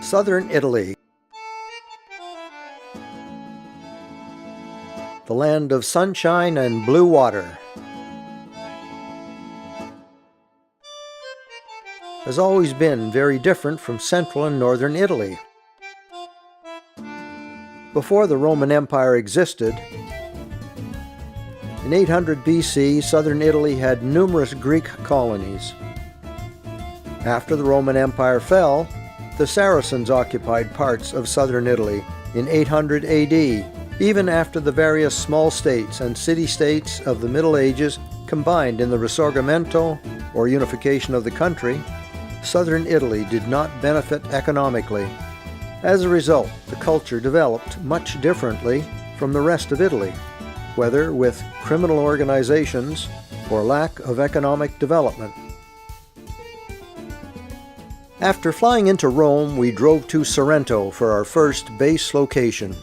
Southern Italy, the land of sunshine and blue water, has always been very different from central and northern Italy. Before the Roman Empire existed, in 800 BC, southern Italy had numerous Greek colonies. After the Roman Empire fell, the Saracens occupied parts of southern Italy in 800 AD. Even after the various small states and city-states of the Middle Ages combined in the Risorgimento, or unification of the country, southern Italy did not benefit economically. As a result, the culture developed much differently from the rest of Italy, whether with criminal organizations or lack of economic development. After flying into Rome, we drove to Sorrento for our first base location.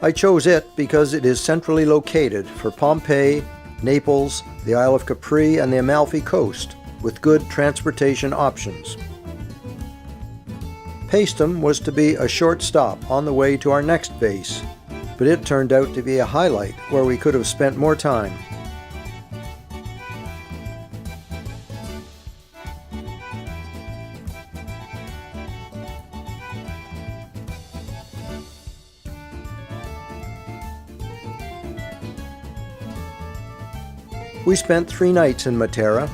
I chose it because it is centrally located for Pompeii, Naples, the Isle of Capri, and the Amalfi coast, with good transportation options. Paestum was to be a short stop on the way to our next base, but it turned out to be a highlight where we could have spent more time. We spent 3 nights in Matera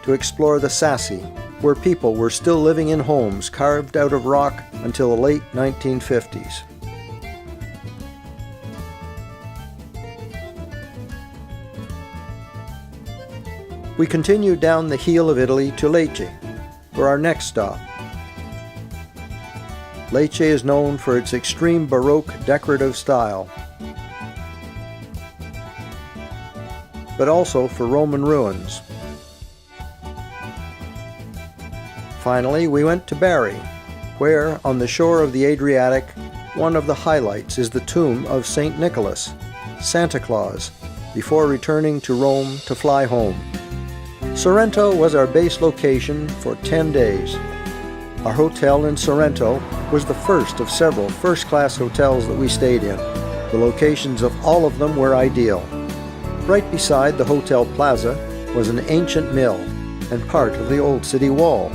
to explore the Sassi, where people were still living in homes carved out of rock until the late 1950s. We continued down the heel of Italy to Lecce for our next stop. Lecce is known for its extreme Baroque decorative style, but also for Roman ruins. Finally, we went to Bari, where, on the shore of the Adriatic, one of the highlights is the tomb of St. Nicholas, Santa Claus, before returning to Rome to fly home. Sorrento was our base location for 10 days. Our hotel in Sorrento was the first of several first-class hotels that we stayed in. The locations of all of them were ideal. Right beside the hotel plaza was an ancient mill and part of the old city wall.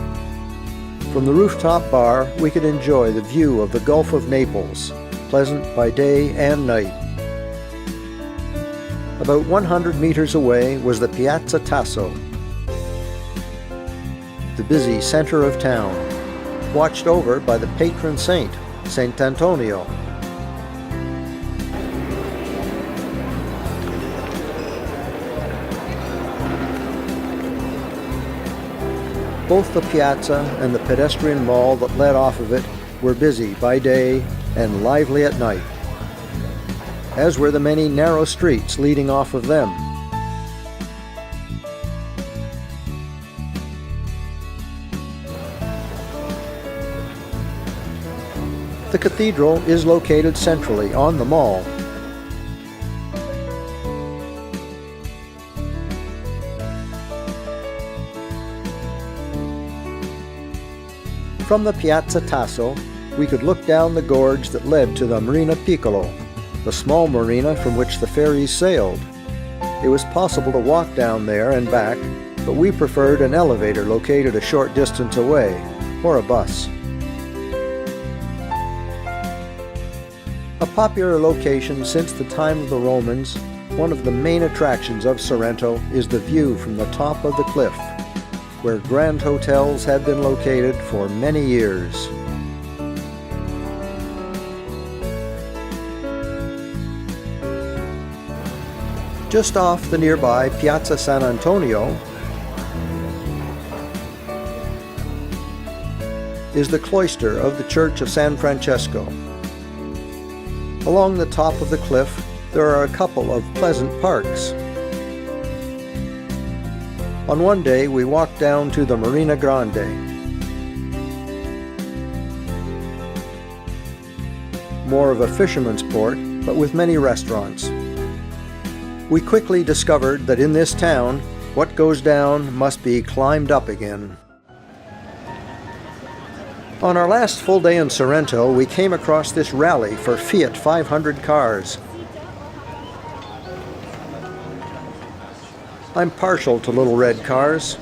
From the rooftop bar, we could enjoy the view of the Gulf of Naples, pleasant by day and night. About 100 meters away was the Piazza Tasso, the busy center of town, watched over by the patron saint, Saint Antonio. Both the piazza and the pedestrian mall that led off of it were busy by day and lively at night, as were the many narrow streets leading off of them. The cathedral is located centrally on the mall. From the Piazza Tasso, we could look down the gorge that led to the Marina Piccolo, the small marina from which the ferries sailed. It was possible to walk down there and back, but we preferred an elevator located a short distance away, or a bus. A popular location since the time of the Romans, one of the main attractions of Sorrento is the view from the top of the cliff, where grand hotels had been located for many years. Just off the nearby Piazza San Antonio is the cloister of the Church of San Francesco. Along the top of the cliff, there are a couple of pleasant parks. On one day, we walked down to the Marina Grande. More of a fisherman's port, but with many restaurants. We quickly discovered that in this town, what goes down must be climbed up again. On our last full day in Sorrento, we came across this rally for Fiat 500 cars. I'm partial to little red cars.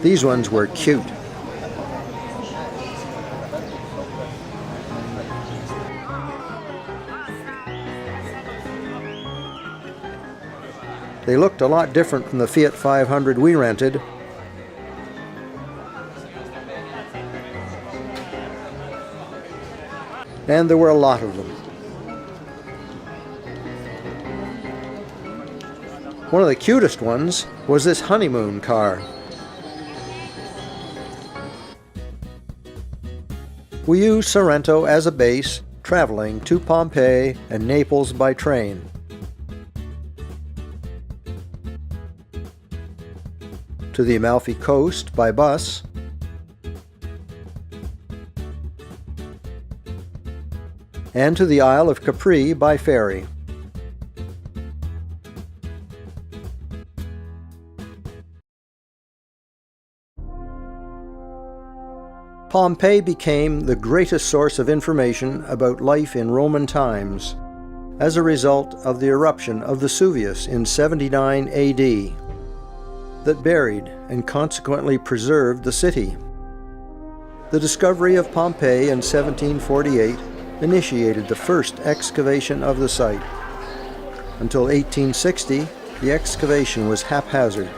These ones were cute. They looked a lot different from the Fiat 500 we rented. And there were a lot of them. One of the cutest ones was this honeymoon car. We used Sorrento as a base, traveling to Pompeii and Naples by train. To the Amalfi coast by bus, and to the Isle of Capri by ferry. Pompeii became the greatest source of information about life in Roman times as a result of the eruption of Vesuvius in 79 AD that buried and consequently preserved the city. The discovery of Pompeii in 1748 initiated the first excavation of the site. Until 1860, the excavation was haphazard.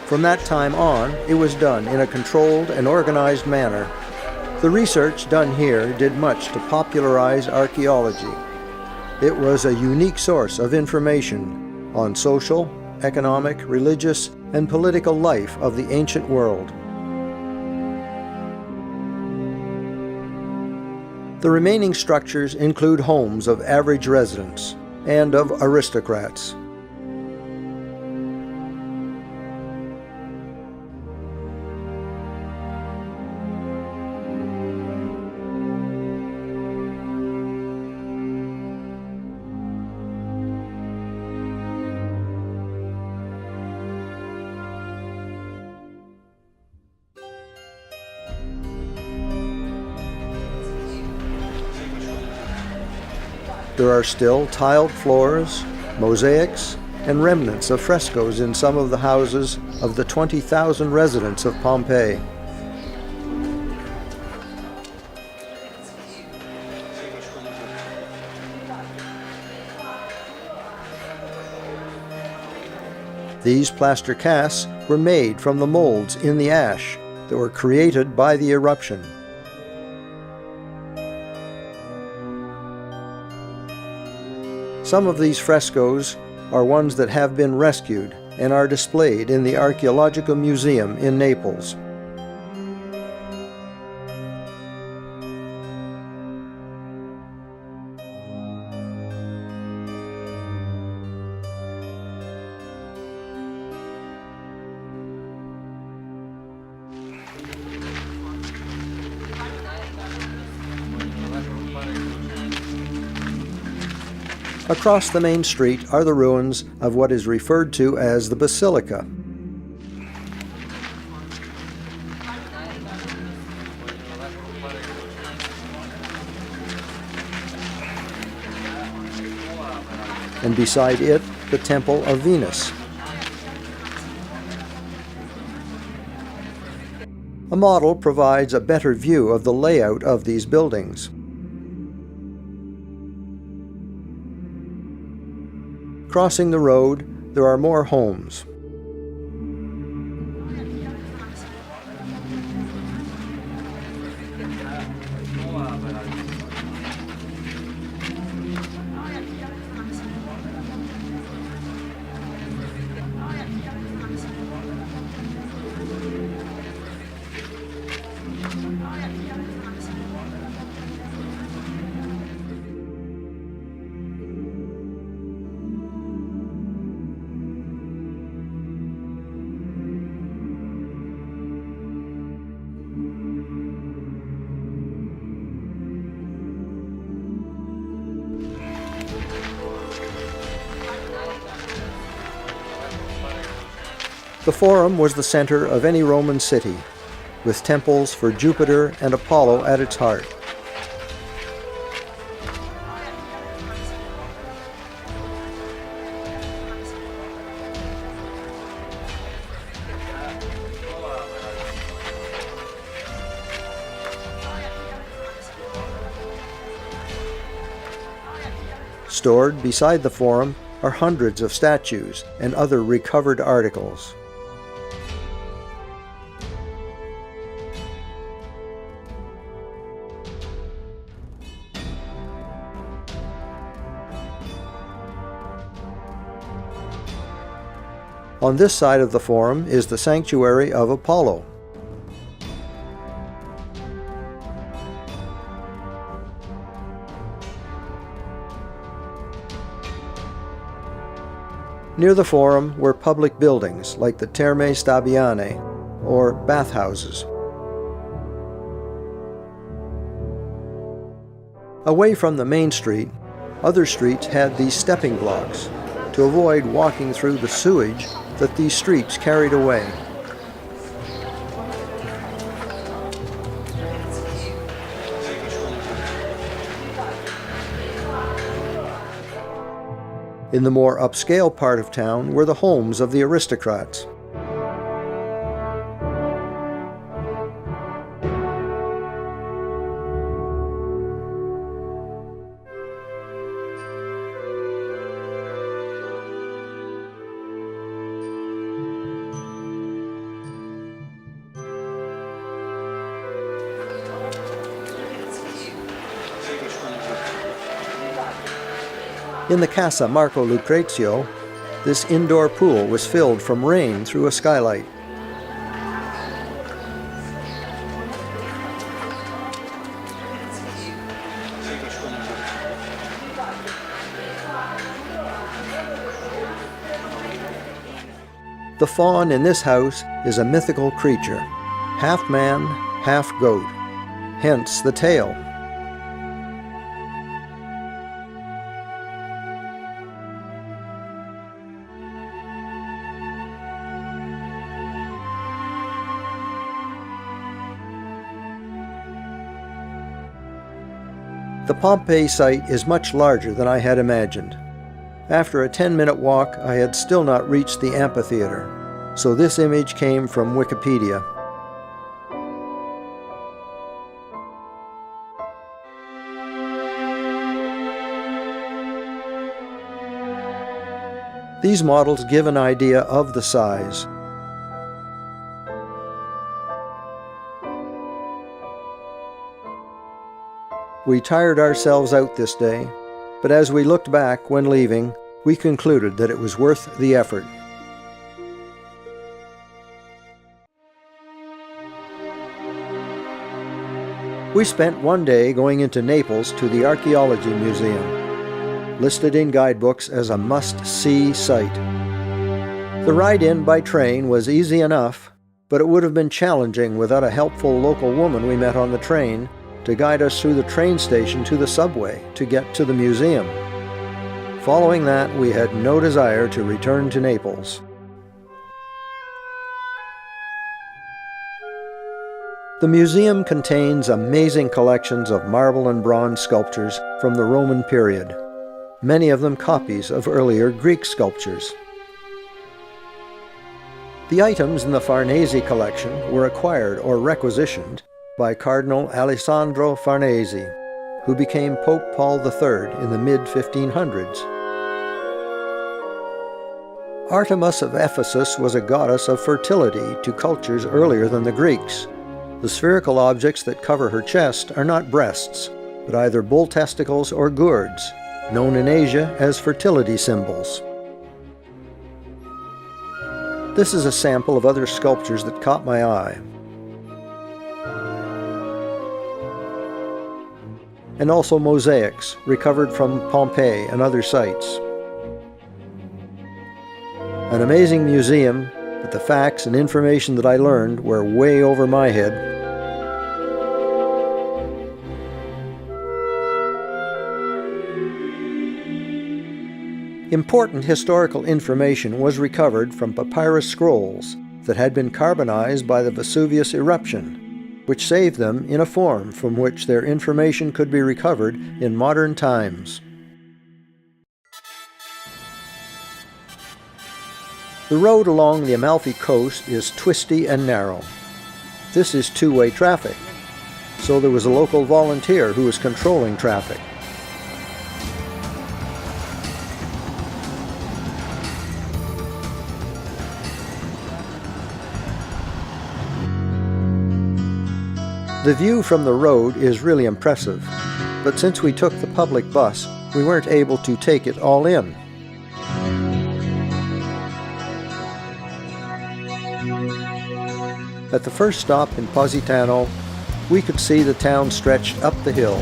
From that time on, it was done in a controlled and organized manner. The research done here did much to popularize archaeology. It was a unique source of information on social, economic, religious, and political life of the ancient world. The remaining structures include homes of average residents and of aristocrats. There are still tiled floors, mosaics, and remnants of frescoes in some of the houses of the 20,000 residents of Pompeii. These plaster casts were made from the molds in the ash that were created by the eruption. Some of these frescoes are ones that have been rescued and are displayed in the Archaeological Museum in Naples. Across the main street are the ruins of what is referred to as the Basilica. And beside it, the Temple of Venus. A model provides a better view of the layout of these buildings. Crossing the road, there are more homes. The Forum was the center of any Roman city. with temples for Jupiter and Apollo at its heart. Stored beside the Forum are hundreds of statues and other recovered articles. On this side of the Forum is the sanctuary of Apollo. Near the Forum were public buildings like the Terme Stabiane, or bathhouses. Away from the main street, other streets had these stepping blocks to avoid walking through the sewage that these streets carried away. In the more upscale part of town were the homes of the aristocrats. In the Casa Marco Lucrezio, this indoor pool was filled from rain through a skylight. The faun in this house is a mythical creature, half man, half goat, hence the tale. The Pompeii site is much larger than I had imagined. After a 10-minute walk, I had still not reached the amphitheater, so this image came from Wikipedia. These models give an idea of the size. We tired ourselves out this day, but as we looked back when leaving, we concluded that it was worth the effort. We spent one day going into Naples to the Archaeology Museum, listed in guidebooks as a must-see site. The ride-in by train was easy enough, but it would have been challenging without a helpful local woman we met on the train to guide us through the train station to the subway to get to the museum. Following that, we had no desire to return to Naples. The museum contains amazing collections of marble and bronze sculptures from the Roman period, many of them copies of earlier Greek sculptures. The items in the Farnese collection were acquired or requisitioned by Cardinal Alessandro Farnese, who became Pope Paul III in the mid-1500s. Artemis of Ephesus was a goddess of fertility to cultures earlier than the Greeks. The spherical objects that cover her chest are not breasts, but either bull testicles or gourds, known in Asia as fertility symbols. This is a sample of other sculptures that caught my eye. And also mosaics recovered from Pompeii and other sites. An amazing museum, but the facts and information that I learned were way over my head. Important historical information was recovered from papyrus scrolls that had been carbonized by the Vesuvius eruption, which saved them in a form from which their information could be recovered in modern times. The road along the Amalfi coast is twisty and narrow. This is two-way traffic, so there was a local volunteer who was controlling traffic. The view from the road is really impressive, but since we took the public bus, we weren't able to take it all in. At the first stop in Positano, we could see the town stretched up the hill.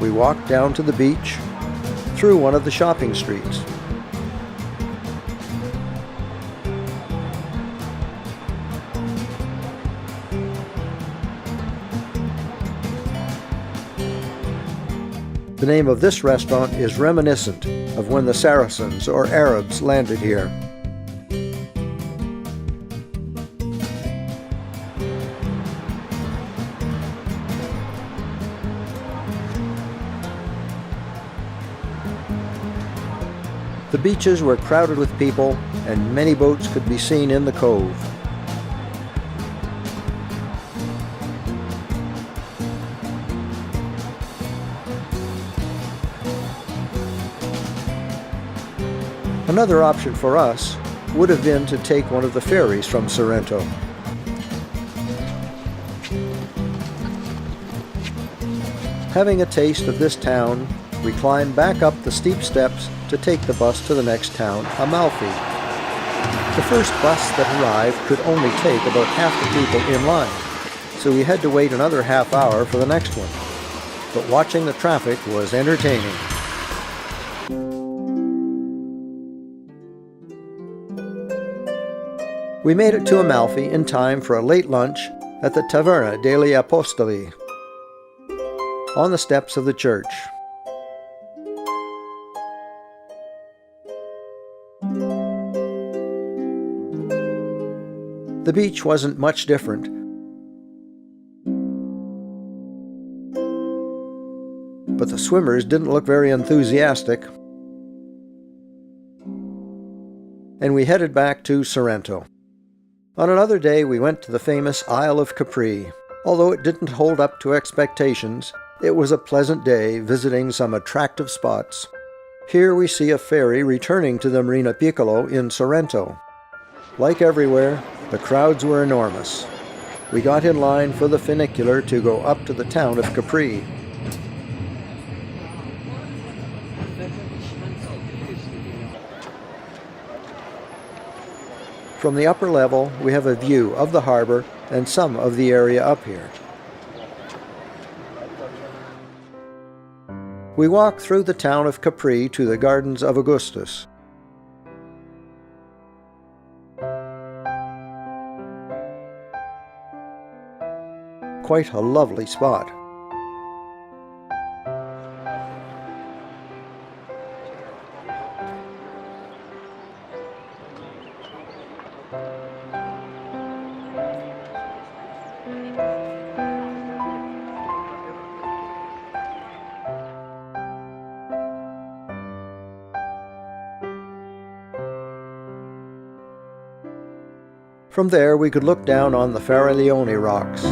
We walked down to the beach, through one of the shopping streets. The name of this restaurant is reminiscent of when the Saracens or Arabs landed here. The beaches were crowded with people, and many boats could be seen in the cove. Another option for us would have been to take one of the ferries from Sorrento. Having a taste of this town, we climbed back up the steep steps to take the bus to the next town, Amalfi. The first bus that arrived could only take about half the people in line, so we had to wait another half hour for the next one. But watching the traffic was entertaining. We made it to Amalfi in time for a late lunch at the Taverna degli Apostoli, on the steps of the church. The beach wasn't much different, but the swimmers didn't look very enthusiastic, and we headed back to Sorrento. On another day, we went to the famous Isle of Capri. Although it didn't hold up to expectations, it was a pleasant day visiting some attractive spots. Here we see a ferry returning to the Marina Piccolo in Sorrento. Like everywhere, the crowds were enormous. We got in line for the funicular to go up to the town of Capri. From the upper level, we have a view of the harbor and some of the area up here. We walk through the town of Capri to the Gardens of Augustus. Quite a lovely spot. From there, we could look down on the Faraglione rocks.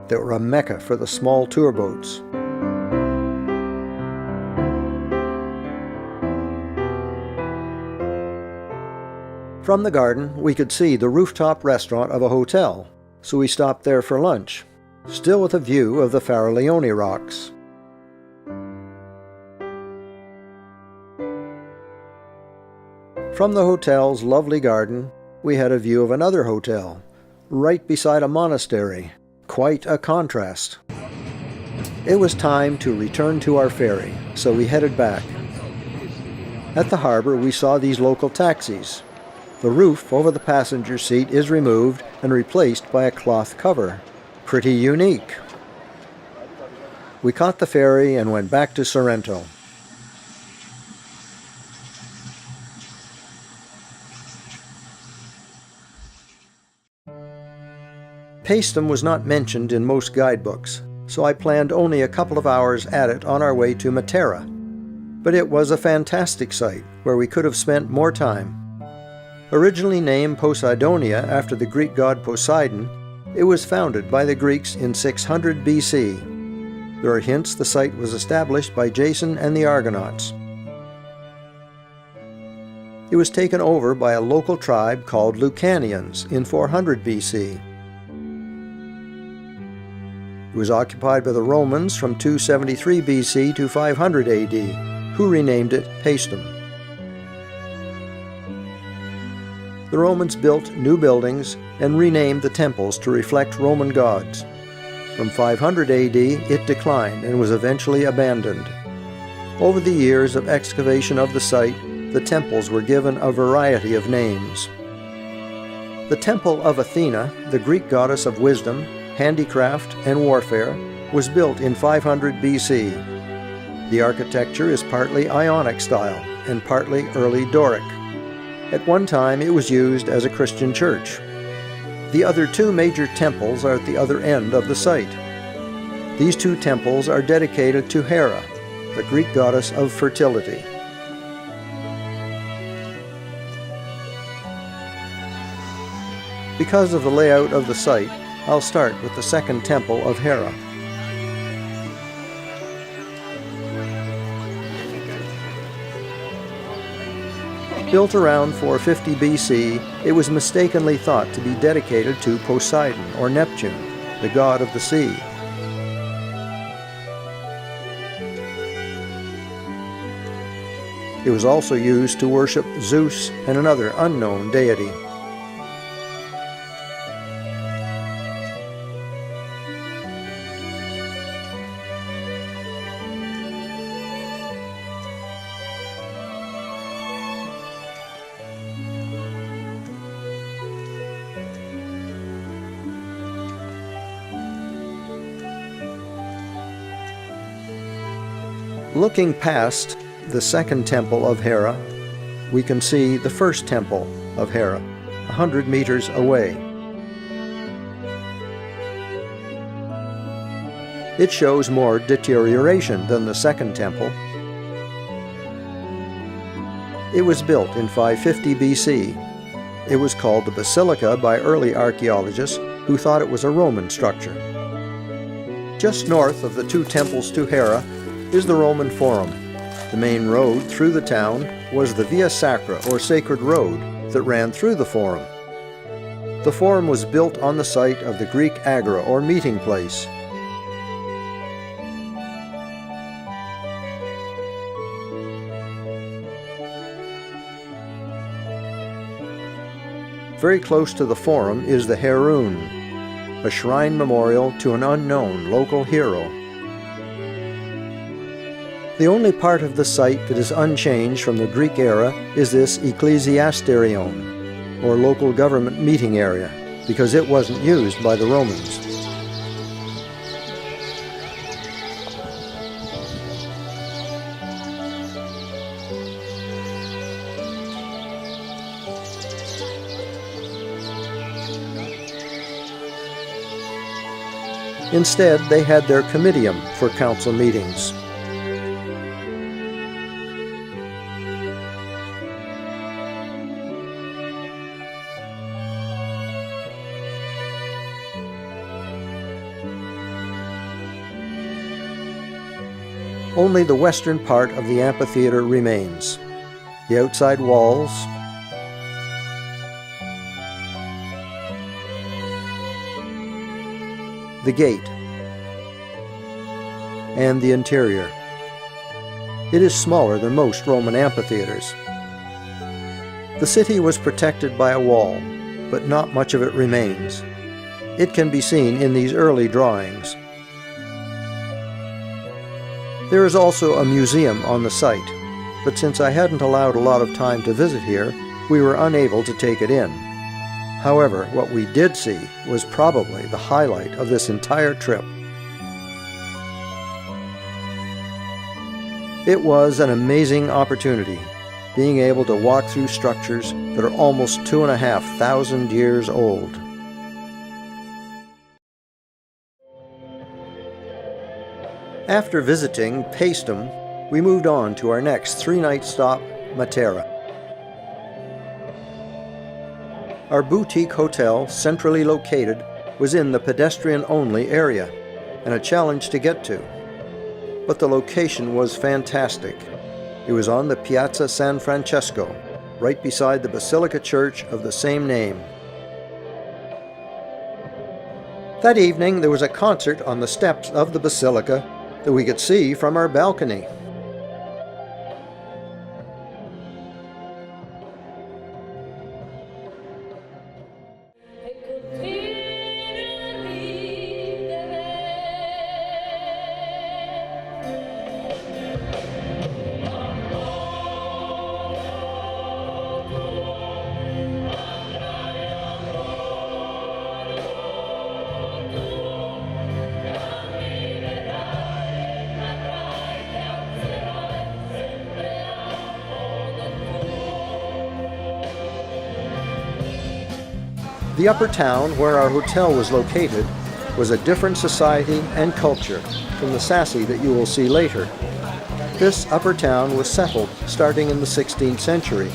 They were a mecca for the small tour boats. From the garden, we could see the rooftop restaurant of a hotel, so we stopped there for lunch, still with a view of the Faraglione rocks. From the hotel's lovely garden, we had a view of another hotel, right beside a monastery. Quite a contrast. It was time to return to our ferry, so we headed back. At the harbor, we saw these local taxis. The roof over the passenger seat is removed and replaced by a cloth cover. Pretty unique. We caught the ferry and went back to Sorrento. Paestum was not mentioned in most guidebooks, so I planned only a couple of hours at it on our way to Matera. But it was a fantastic site where we could have spent more time. Originally named Poseidonia after the Greek god Poseidon, it was founded by the Greeks in 600 BC. There are hints the site was established by Jason and the Argonauts. It was taken over by a local tribe called Lucanians in 400 BC. It was occupied by the Romans from 273 BC to 500 AD, who renamed it Paestum. The Romans built new buildings and renamed the temples to reflect Roman gods. From 500 AD, it declined and was eventually abandoned. Over the years of excavation of the site, the temples were given a variety of names. The Temple of Athena, the Greek goddess of wisdom, handicraft, and warfare, was built in 500 BC. The architecture is partly Ionic style and partly early Doric. At one time it was used as a Christian church. The other two major temples are at the other end of the site. These two temples are dedicated to Hera, the Greek goddess of fertility. Because of the layout of the site, I'll start with the second temple of Hera. Built around 450 BC, it was mistakenly thought to be dedicated to Poseidon or Neptune, the god of the sea. It was also used to worship Zeus and another unknown deity. Looking past the second temple of Hera, we can see the first temple of Hera, 100 meters away. It shows more deterioration than the second temple. It was built in 550 BC. It was called the Basilica by early archaeologists who thought it was a Roman structure. Just north of the two temples to Hera is the Roman Forum. The main road through the town was the Via Sacra, or Sacred Road, that ran through the Forum. The Forum was built on the site of the Greek Agora, or meeting place. Very close to the Forum is the Heroon, a shrine memorial to an unknown local hero. The only part of the site that is unchanged from the Greek era is this ecclesiasterion, or local government meeting area, because it wasn't used by the Romans. Instead, they had their comitium for council meetings. Only the western part of the amphitheater remains. The outside walls, the gate, and the interior. It is smaller than most Roman amphitheaters. The city was protected by a wall, but not much of it remains. It can be seen in these early drawings. There is also a museum on the site. but since I hadn't allowed a lot of time to visit here, we were unable to take it in. However, what we did see was probably the highlight of this entire trip. It was an amazing opportunity, being able to walk through structures that are almost 2,500 years old. After visiting Paestum, we moved on to our next 3-night stop, Matera. Our boutique hotel, centrally located, was in the pedestrian-only area, and a challenge to get to. But the location was fantastic. It was on the Piazza San Francesco, right beside the Basilica Church of the same name. That evening, there was a concert on the steps of the Basilica that we could see from our balcony. The upper town, where our hotel was located, was a different society and culture from the Sassy that you will see later. This upper town was settled starting in the 16th century,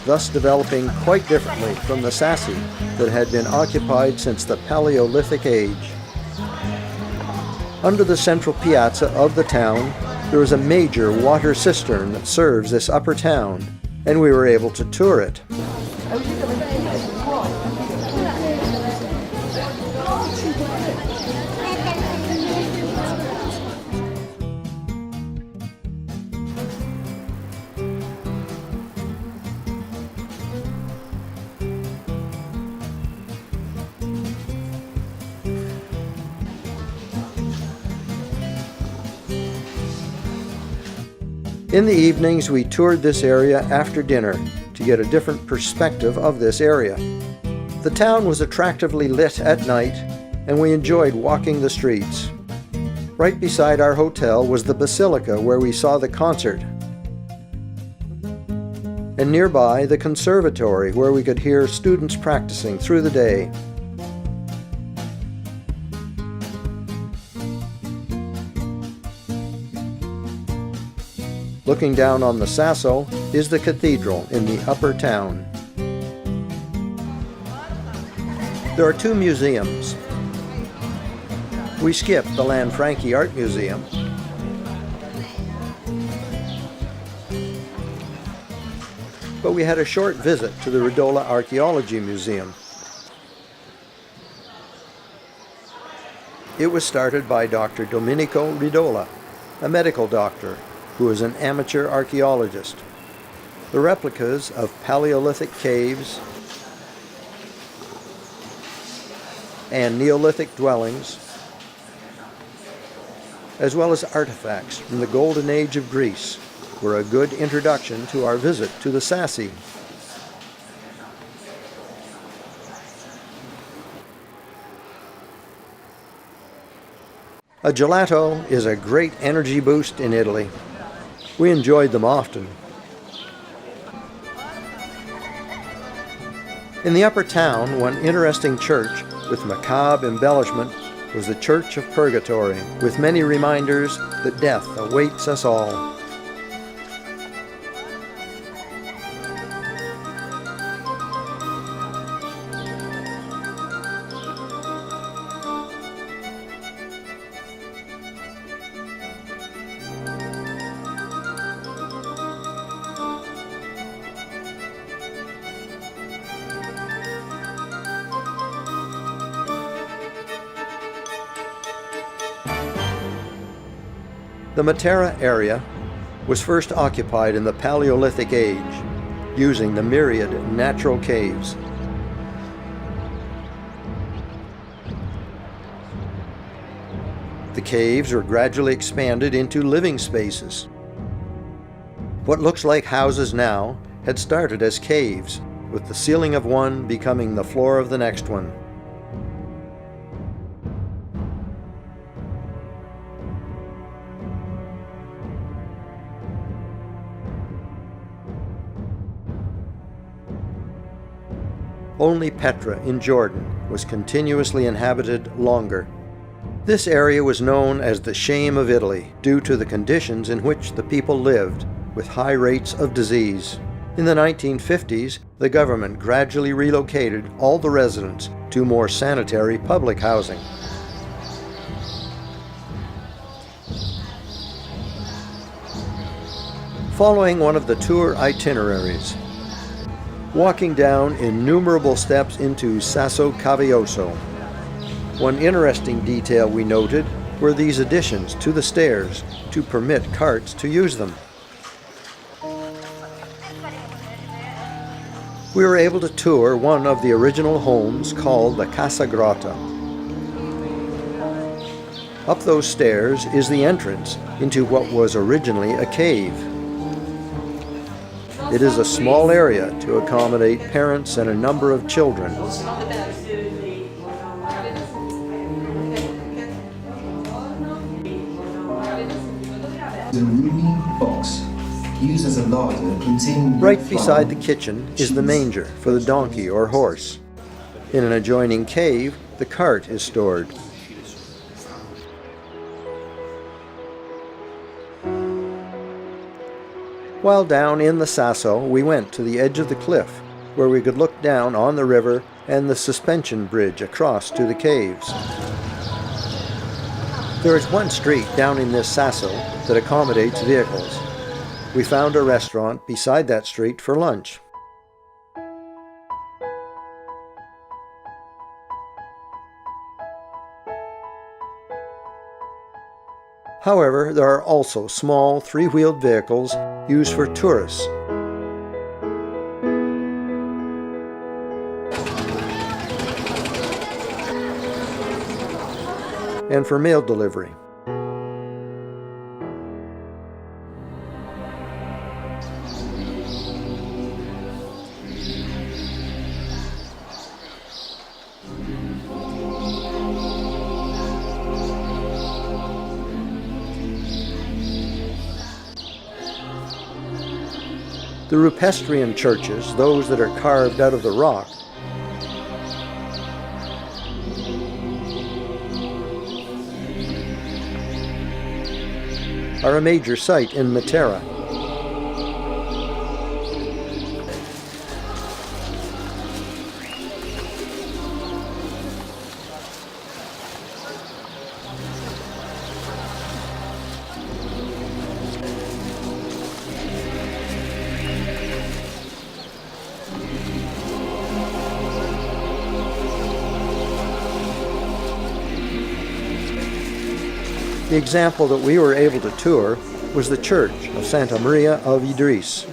thus developing quite differently from the Sassy that had been occupied since the Paleolithic age. Under the central piazza of the town, there is a major water cistern that serves this upper town, and we were able to tour it. In the evenings, we toured this area after dinner to get a different perspective of this area. The town was attractively lit at night, and we enjoyed walking the streets. Right beside our hotel was the Basilica where we saw the concert, and nearby the conservatory where we could hear students practicing through the day. Looking down on the Sasso is the cathedral in the upper town. There are 2 museums. We skipped the Lanfranchi Art Museum, but we had a short visit to the Ridola Archaeology Museum. It was started by Dr. Domenico Ridola, a medical doctor who is an amateur archaeologist. The replicas of Paleolithic caves and Neolithic dwellings, as well as artifacts from the Golden Age of Greece, were a good introduction to our visit to the Sassy. A gelato is a great energy boost in Italy. We enjoyed them often. In the upper town, one interesting church with macabre embellishment was the Church of Purgatory, with many reminders that death awaits us all. The Matera area was first occupied in the Paleolithic age, using the myriad natural caves. The caves were gradually expanded into living spaces. What looks like houses now had started as caves, with the ceiling of one becoming the floor of the next one. Only Petra in Jordan was continuously inhabited longer. This area was known as the Shame of Italy due to the conditions in which the people lived, with high rates of disease. In the 1950s, the government gradually relocated all the residents to more sanitary public housing. Following one of the tour itineraries, walking down innumerable steps into Sasso Cavioso. One interesting detail we noted were these additions to the stairs to permit carts to use them. We were able to tour one of the original homes called the Casa Grotta. Up those stairs is the entrance into what was originally a cave. It is a small area to accommodate parents and a number of children. The roomy box used as a larder containing Right beside the kitchen is the manger for the donkey or horse. In an adjoining cave, the cart is stored. While down in the Sasso, we went to the edge of the cliff, where we could look down on the river and the suspension bridge across to the caves. There is one street down in this Sasso that accommodates vehicles. We found a restaurant beside that street for lunch. However, there are also small three-wheeled vehicles used for tourists. And for mail delivery. The Rupestrian churches, those that are carved out of the rock, are a major site in Matera. The example that we were able to tour was the Church of Santa Maria of Idris.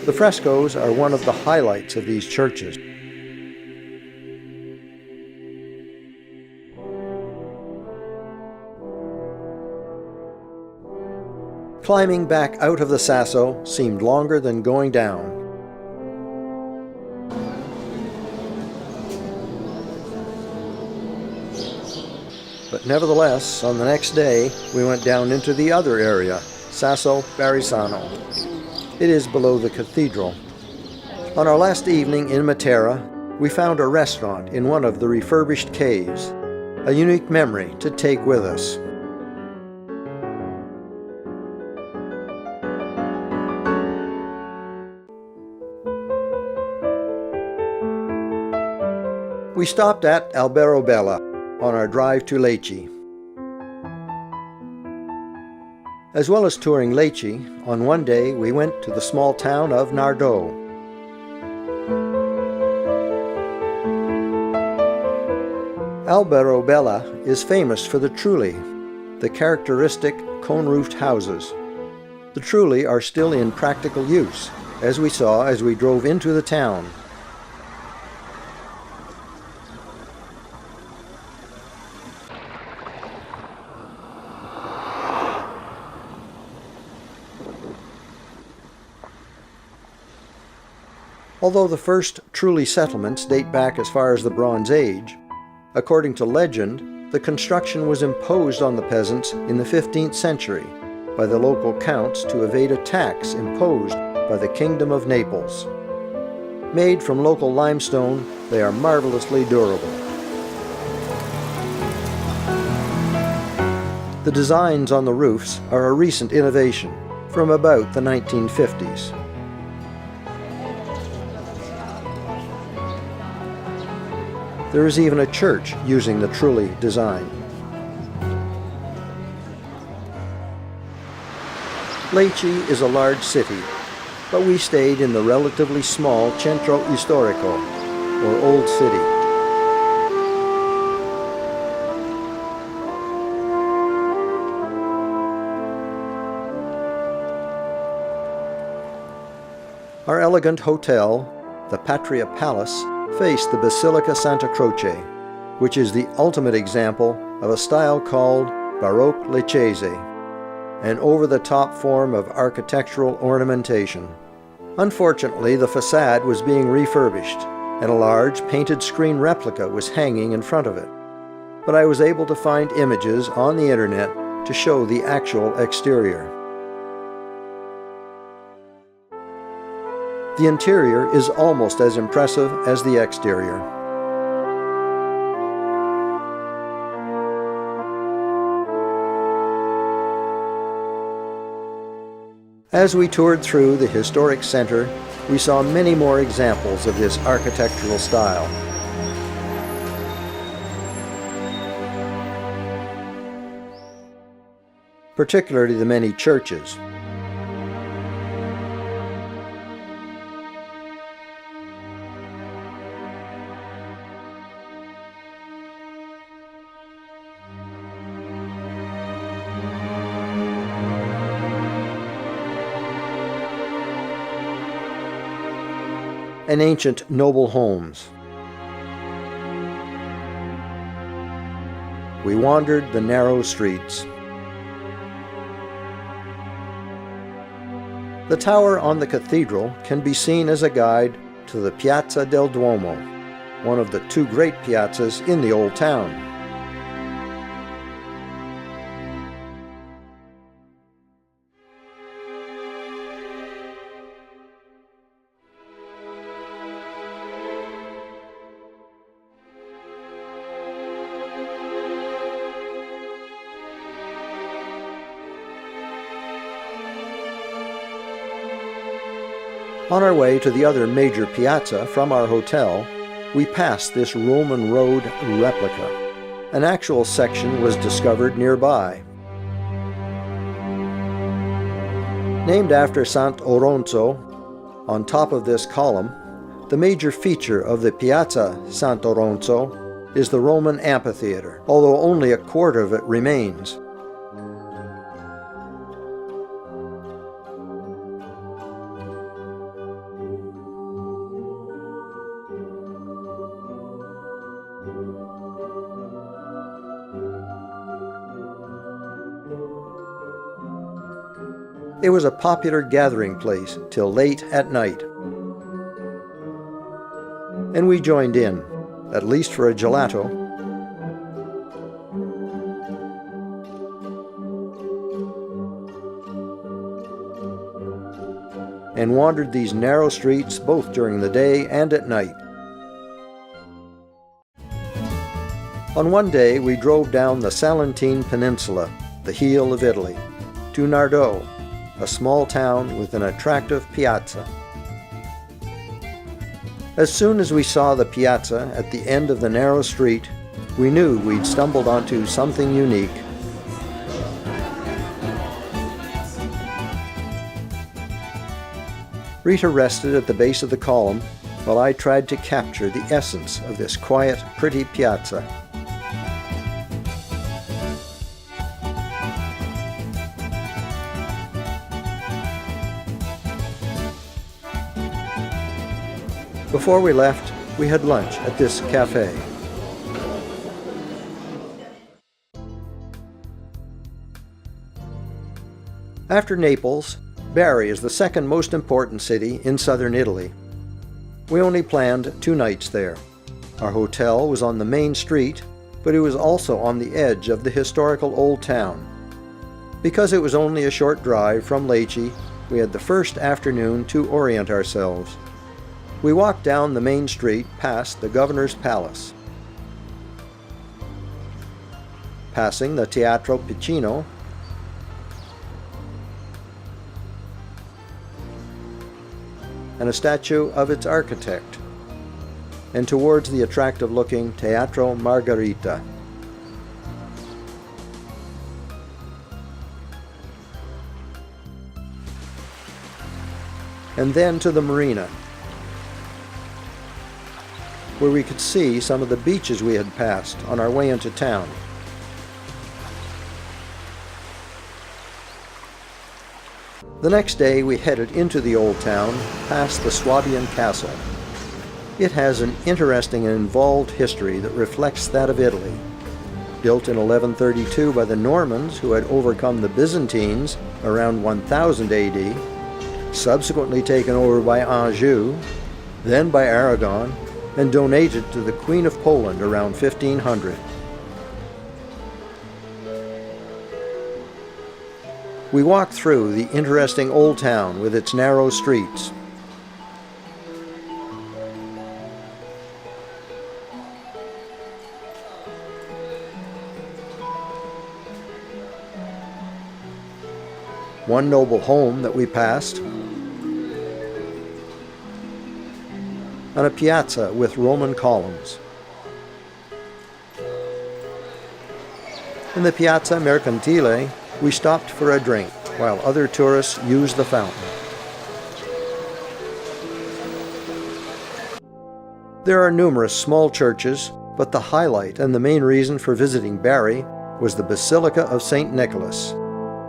The frescoes are one of the highlights of these churches. Climbing back out of the Sasso seemed longer than going down. But nevertheless, on the next day, we went down into the other area, Sasso Barisano. It is below the cathedral. On our last evening in Matera, we found a restaurant in one of the refurbished caves, a unique memory to take with us. We stopped at Albero Bella on our drive to Lecce. As well as touring Lecce, on one day we went to the small town of Nardo. Albero Bella is famous for the trulli, the characteristic cone-roofed houses. The trulli are still in practical use, as we saw as we drove into the town. Although the first trulli settlements date back as far as the Bronze Age, according to legend, the construction was imposed on the peasants in the 15th century by the local counts to evade a tax imposed by the Kingdom of Naples. Made from local limestone, they are marvelously durable. The designs on the roofs are a recent innovation from about the 1950s. There is even a church using the trulli design. Lecce is a large city, but we stayed in the relatively small Centro Storico, or Old City. Our elegant hotel, the Patria Palace, faced the Basilica Santa Croce, which is the ultimate example of a style called Baroque Leccese, an over-the-top form of architectural ornamentation. Unfortunately, the facade was being refurbished, and a large painted screen replica was hanging in front of it. But I was able to find images on the internet to show the actual exterior. The interior is almost as impressive as the exterior. As we toured through the historic center, we saw many more examples of this architectural style. Particularly the many churches. And ancient noble homes. We wandered the narrow streets. The tower on the cathedral can be seen as a guide to the Piazza del Duomo, one of the two great piazzas in the Old Town. On our way to the other major piazza from our hotel, we passed this Roman road replica. An actual section was discovered nearby. Named after Sant Oronzo, on top of this column, the major feature of the Piazza Sant Oronzo is the Roman amphitheater, although only a quarter of it remains. It was a popular gathering place till late at night. And we joined in, at least for a gelato. And wandered these narrow streets both during the day and at night. On one day we drove down the Salentine Peninsula, the heel of Italy, to Nardò, a small town with an attractive piazza. As soon as we saw the piazza at the end of the narrow street, we knew we'd stumbled onto something unique. Rita rested at the base of the column while I tried to capture the essence of this quiet, pretty piazza. Before we left, we had lunch at this cafe. After Naples, Bari is the second most important city in southern Italy. We only planned 2 nights there. Our hotel was on the main street, but it was also on the edge of the historical old town. Because it was only a short drive from Lecce, we had the first afternoon to orient ourselves. We walked down the main street past the governor's palace. Passing the Teatro Piccino, and a statue of its architect, and towards the attractive-looking Teatro Margherita. And then to the marina, where we could see some of the beaches we had passed on our way into town. The next day we headed into the old town, past the Swabian castle. It has an interesting and involved history that reflects that of Italy. Built in 1132 by the Normans who had overcome the Byzantines around 1000 AD, subsequently taken over by Anjou, then by Aragon, and donated to the Queen of Poland around 1500. We walked through the interesting old town with its narrow streets. One noble home that we passed, and a piazza with Roman columns. In the Piazza Mercantile, we stopped for a drink while other tourists used the fountain. There are numerous small churches, but the highlight and the main reason for visiting Bari was the Basilica of St. Nicholas.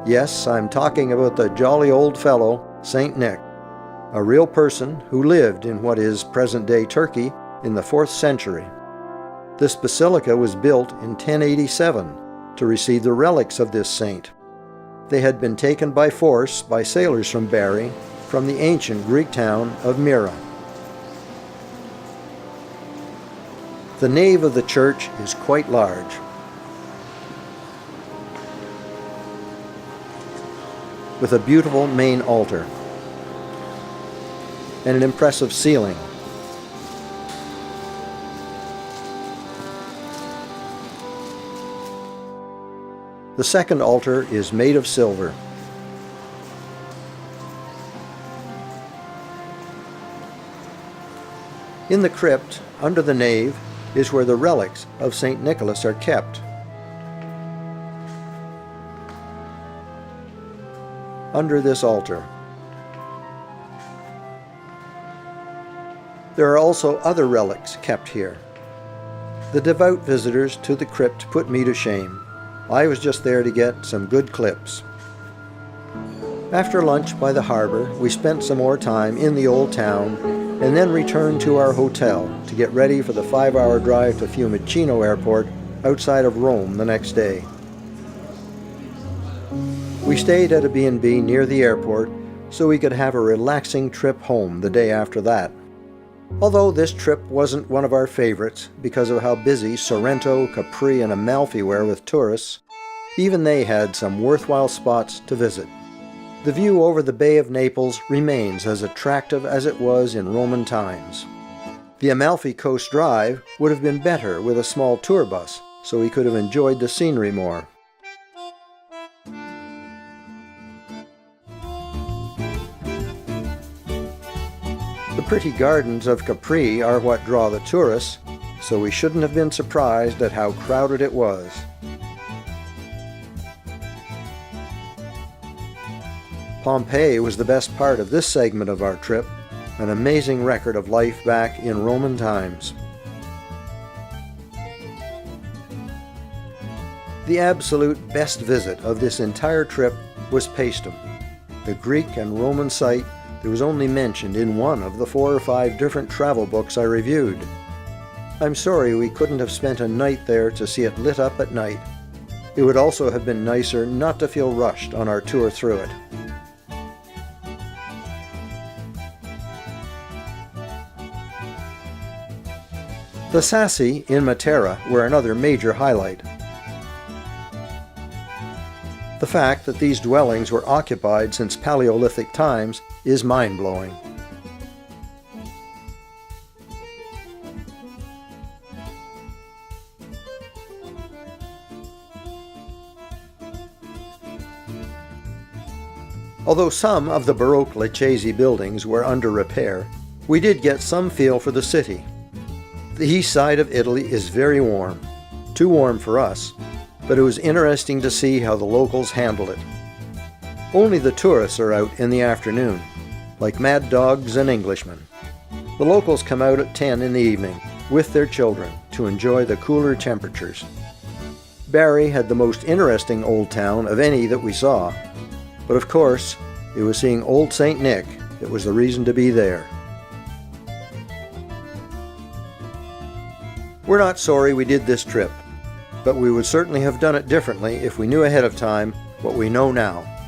Yes, I'm talking about the jolly old fellow, St. Nick, a real person who lived in what is present-day Turkey in the 4th century. This basilica was built in 1087 to receive the relics of this saint. They had been taken by force by sailors from Bari from the ancient Greek town of Myra. The nave of the church is quite large. With a beautiful main altar and an impressive ceiling. The second altar is made of silver. In the crypt, under the nave, is where the relics of St. Nicholas are kept. Under this altar. There are also other relics kept here. The devout visitors to the crypt put me to shame. I was just there to get some good clips. After lunch by the harbor, we spent some more time in the old town and then returned to our hotel to get ready for the 5-hour drive to Fiumicino Airport outside of Rome the next day. We stayed at a B&B near the airport so we could have a relaxing trip home the day after that. Although this trip wasn't one of our favorites because of how busy Sorrento, Capri, and Amalfi were with tourists, even they had some worthwhile spots to visit. The view over the Bay of Naples remains as attractive as it was in Roman times. The Amalfi Coast Drive would have been better with a small tour bus, so we could have enjoyed the scenery more. The pretty gardens of Capri are what draw the tourists, so we shouldn't have been surprised at how crowded it was. Pompeii was the best part of this segment of our trip, an amazing record of life back in Roman times. The absolute best visit of this entire trip was Paestum, the Greek and Roman site It was only mentioned in one of the 4 or 5 different travel books I reviewed. I'm sorry we couldn't have spent a night there to see it lit up at night. It would also have been nicer not to feel rushed on our tour through it. The Sassi in Matera were another major highlight. The fact that these dwellings were occupied since Paleolithic times is mind-blowing. Although some of the Baroque Lecce buildings were under repair, we did get some feel for the city. The east side of Italy is very warm, too warm for us, but it was interesting to see how the locals handled it. Only the tourists are out in the afternoon, like mad dogs and Englishmen. The locals come out at 10 in the evening with their children to enjoy the cooler temperatures. Bari had the most interesting old town of any that we saw, but of course, it was seeing Old St. Nick that was the reason to be there. We're not sorry we did this trip, but we would certainly have done it differently if we knew ahead of time what we know now.